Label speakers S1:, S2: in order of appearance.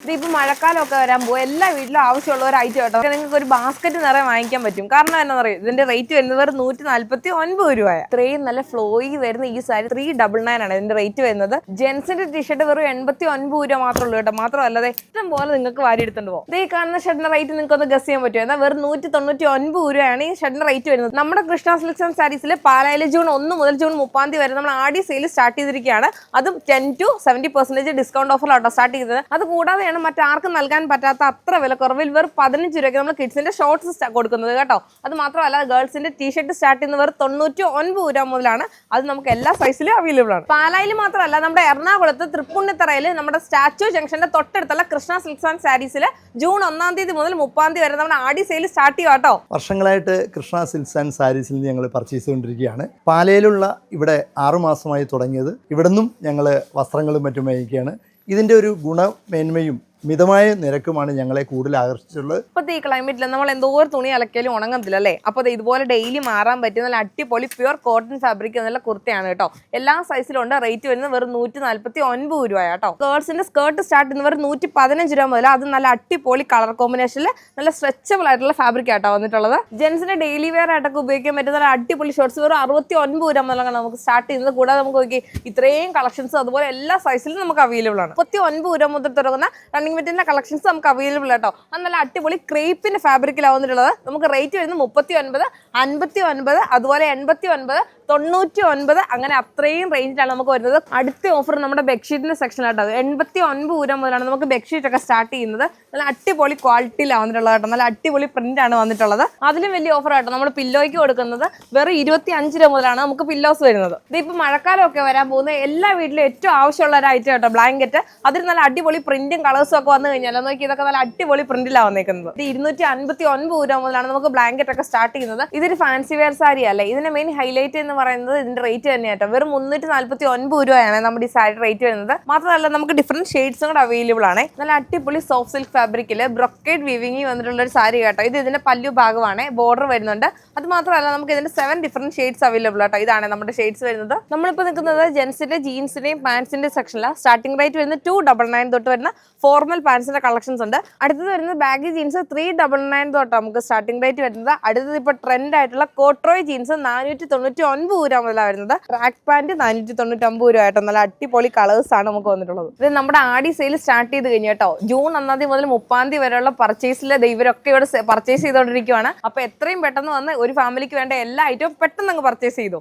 S1: ഇതിപ്പോൾ മഴക്കാലമൊക്കെ വരാൻ പോകും എല്ലാ വീട്ടിലും ആവശ്യമുള്ള ഒരു ഐറ്റം കേട്ടോ. നിങ്ങൾക്ക് ഒരു ബാസ്ക്കറ്റ് നിറയെ വാങ്ങിക്കാൻ പറ്റും. കാരണം എന്താ പറയുക, ഇതിന്റെ റേറ്റ് വരുന്നത് വെറും 149 രൂപയാണ്. ഇത്രയും നല്ല ഫ്ലോയി വരുന്ന ഈ സാരി 399 ആണ് ഇതിന്റെ റേറ്റ് വരുന്നത്. ജെൻസിന്റെ ടീഷർട്ട് വെറും 89 രൂപ മാത്രമേ ഉള്ളൂ കേട്ടോ. മാത്രമല്ല ഇഷ്ടം പോലെ നിങ്ങൾക്ക് വാരി എടുത്തുകൊണ്ട് പോകും. ഈ കാണുന്ന ഷർട്ടിന്റെ റേറ്റ് നിങ്ങൾക്ക് ഒന്ന് ഗസ് ചെയ്യാൻ പറ്റുമോ? എന്നാൽ വെറും 199 രൂപയാണ് ഈ ഷർട്ടിന്റെ റേറ്റ് വരുന്നത്. നമ്മുടെ കൃഷ്ണ സിൽക്സ് ആൻഡ് സാരീസിൽ പാലായിൽ ജൂൺ 1 മുതൽ ജൂൺ 30 വരെ നമ്മൾ ആടി സെയിൽ സ്റ്റാർട്ട് ചെയ്തിരിക്കുകയാണ്. അതും 10 to 70% ഡിസ്കൗണ്ട് ഓഫറിലാട്ടോ സ്റ്റാർട്ട് ചെയ്തത്. അത് കൂടാതെ മറ്റാർക്കും നൽകാൻ പറ്റാത്ത അത്ര വില കുറവിൽ വെറും 15 രൂപയ്ക്ക് നമ്മൾ കിഡ്സിന്റെ ഷോർട്സ് കൊടുക്കുന്നത് കേട്ടോ. അത് മാത്രമല്ല ഗേൾസിന്റെ ടീഷർട്ട് സ്റ്റാർട്ട് ചെയ്യുന്ന വെറും 99 രൂപ മുതലാണ്. അത് നമുക്ക് എല്ലാ സൈസിലും അവൈലബിൾ ആണ്. പാലായിൽ മാത്രമല്ല നമ്മുടെ എറണാകുളത്ത് തൃപ്പൂണിത്തറയിൽ നമ്മുടെ സ്റ്റാച്യു ജംഗ്ഷന്റെ തൊട്ടടുത്തുള്ള കൃഷ്ണ സിൽക്സ് ആൻഡ് സാരീസിൽ ജൂൺ 1 മുതൽ 30 വരെ നമ്മുടെ ആടി സെയിൽ സ്റ്റാർട്ട് ചെയ്യും കേട്ടോ.
S2: വർഷങ്ങളായിട്ട് കൃഷ്ണ സിൽക്സ് ആൻഡ് സാരീസിൽ നിന്ന് ഞങ്ങൾ പർച്ചേസ് ചെയ്തുകൊണ്ടിരിക്കുകയാണ്. പാലയിലുള്ള ഇവിടെ 6 മാസമായി തുടങ്ങിയത്. ഇവിടെ നിന്നും ഞങ്ങൾ വസ്ത്രങ്ങളും മറ്റും വാങ്ങിക്കുകയാണ്. ഇതിൻ്റെ ഒരു ഗുണമേന്മയും മിതമായ നിരക്കുമാണ് ഞങ്ങളെ കൂടുതൽ ആകർഷിച്ചിട്ടുള്ളത്.
S1: ഇപ്പോഴത്തെ ഈ ക്ലൈമറ്റിൽ നമ്മൾ എന്തോ ഒരു തുണി അലക്കിയാലും ഉണങ്ങത്തില്ല അല്ലേ? അപ്പോൾ ഇതുപോലെ ഡെയിലി മാറാൻ പറ്റിയ നല്ല അടിപൊളി പ്യുവർ കോട്ടൺ ഫാബ്രിക് എന്നുള്ള കുർത്തയാണ് കേട്ടോ. എല്ലാ സൈസിലും ഉണ്ട്. റേറ്റ് വരുന്നത് വെറും 149 രൂപയാണ് കേട്ടോ. ഗേൾസിന്റെ സ്കേർട്ട് സ്റ്റാർട്ട് ചെയ്യുന്ന വെറും 115 രൂപ മുതൽ. അത് നല്ല അടിപൊളി കളർ കോമ്പിനേഷനിൽ നല്ല സ്ട്രെച്ചബിൾ ആയിട്ടുള്ള ഫാബ്രിക് ആട്ടോ വന്നിട്ടുള്ളത്. ജെൻസിന്റെ ഡെയിലി വെയർ ആയിട്ടൊക്കെ ഉപയോഗിക്കാൻ പറ്റുന്ന നല്ല അടിപൊളി ഷോർട്സ് വെറും 69 രൂപ മുതലാണ് നമുക്ക് സ്റ്റാർട്ട് ചെയ്യുന്നത്. കൂടാതെ നമുക്ക് നോക്കി ഇത്രയും കളക്ഷൻസ് അതുപോലെ എല്ലാ സൈസിലും നമുക്ക് അവൈലബിൾ ആണ്. 39 രൂപ മുതൽ തുടങ്ങുന്ന റണ്ണിങ് മെറ്റീരിയലിന്റെ കളക്ഷൻസ് നമുക്ക് അവൈലബിൾ ആട്ടോ. അത് നല്ല അടിപൊളി ക്രേപ്പിന്റെ ഫാബ്രിക്കിലാണ് വന്നിട്ടുള്ളത്. നമുക്ക് റേറ്റ് വരുന്നത് 39, 59, അതുപോലെ 89, 99 അങ്ങനെ അത്രയും റേഞ്ചിലാണ് നമുക്ക് വരുന്നത്. അടുത്ത ഓഫർ നമ്മുടെ ബെഡ്ഷീറ്റിന്റെ സെക്ഷനിലാട്ടോ. 89 രൂപ മുതലാണ് നമുക്ക് ബെഡ്ഷീറ്റ് ഒക്കെ സ്റ്റാർട്ട് ചെയ്യുന്നത്. നല്ല അടിപൊളി ക്വാളിറ്റിയിലാണ് വന്നിട്ടുള്ളത് കേട്ടോ. നല്ല അടിപൊളി പ്രിന്റ് ആണ് വന്നിട്ടുള്ളത്. അതിലും വലിയ ഓഫർ ആട്ടോ നമ്മൾ പില്ലോയ്ക്ക് കൊടുക്കുന്നത് വെറും 25 രൂപ മുതലാണ് നമുക്ക് പില്ലോസ് വരുന്നത്. ഇതിപ്പോൾ മഴക്കാലമൊക്കെ വരാൻ പോകുന്ന എല്ലാ വീട്ടിലും ഏറ്റവും ആവശ്യമുള്ള ഒരു ഐറ്റം കേട്ടോ ബ്ലാങ്കറ്റ്. അതിൽ നല്ല അടിപൊളി പ്രിന്റും കളേഴ്സും ഒക്കെ വന്നു കഴിഞ്ഞാൽ നോക്കി ഇതൊക്കെ നല്ല അടിപൊളി പ്രിന്റിലാണ് വന്നേക്കുന്നത്. ഇത് 259 രൂപ മുതലാണ് നമുക്ക് ബ്ലാങ്കറ്റ് ഒക്കെ സ്റ്റാർട്ട് ചെയ്യുന്നത്. ഇതൊരു ഫാൻസി വെയർ സാരി അല്ലേ. ഇതിന്റെ മെയിൻ ഹൈലൈറ്റ് എന്ന് പറയുന്നത് ഇതിന്റെ റേറ്റ് തന്നെയാട്ടോ. വെറും 349 രൂപയാണ് നമ്മുടെ ഈ സാരി റേറ്റ് വരുന്നത്. മാത്രമല്ല നമുക്ക് ഡിഫറെന്റ് ഷെയ്ഡ്സും കൂടെ അവൈലബിൾ ആണ്. നല്ല അടിപൊളി സോഫ്റ്റ് സിൽക്ക് ഫാബ്രിക്കിൽ ബ്രൊക്കേഡ് വീവിംഗ് വന്നിട്ടുള്ള ഒരു സാരി കേട്ടോ. ഇത് ഇതിന്റെ പല്ലു ഭാഗമാണ്. ബോർഡർ വരുന്നുണ്ട്. അത് മാത്രമല്ല നമുക്ക് ഇതിന്റെ 7 ഡിഫറെന്റ് ഷെയ്ഡ്സ് അവൈലബിൾ ആട്ടോ. ഇതാണ് നമ്മുടെ ഷെയ്ഡ്സ് വരുന്നത്. നമ്മളിപ്പോൾ നിൽക്കുന്നത് ജെൻസിന്റെ ജീൻസിന്റെയും പാൻസിന്റെ സെക്ഷനിലാണ്. സ്റ്റാർട്ടിംഗ് റേറ്റ് വരുന്നത് 299 തൊട്ട് വരുന്ന ഫോർമൽ പാൻസിന്റെ കളക്ഷൻസ് ഉണ്ട്. അടുത്തത് വരുന്നത് ബാഗി ജീൻസ് 399 തൊട്ട് നമുക്ക് സ്റ്റാർട്ടിംഗ് റേറ്റ് വരുന്നത്. അടുത്തത് ഇപ്പോൾ ട്രെൻഡ് ആയിട്ടുള്ള കോട്രോയ് ജീൻസ് 499 രൂപ മുതലാണ് വരുന്നത്. ട്രാക്ക് പാന്റ് 499 രൂപ ആയിട്ടോ. നല്ല അടിപൊളി കളേഴ്സ് ആണ് നമുക്ക് വന്നിട്ടുള്ളത്. ഇത് നമ്മുടെ ആടി സെയിൽ സ്റ്റാർട്ട് ചെയ്ത് കഴിഞ്ഞു കേട്ടോ. ജൂൺ 1 മുതൽ 30 വരെയുള്ള പർച്ചേസിൽ ഇവരൊക്കെ ഇവിടെ പർച്ചേസ് ചെയ്തുകൊണ്ടിരിക്കുകയാണ്. അപ്പൊ എത്രയും പെട്ടെന്ന് വന്ന് ഒരു ഫാമിലിക്ക് വേണ്ട എല്ലാ ഐറ്റവും പെട്ടെന്ന് അങ്ങ് പർച്ചേസ് ചെയ്തു.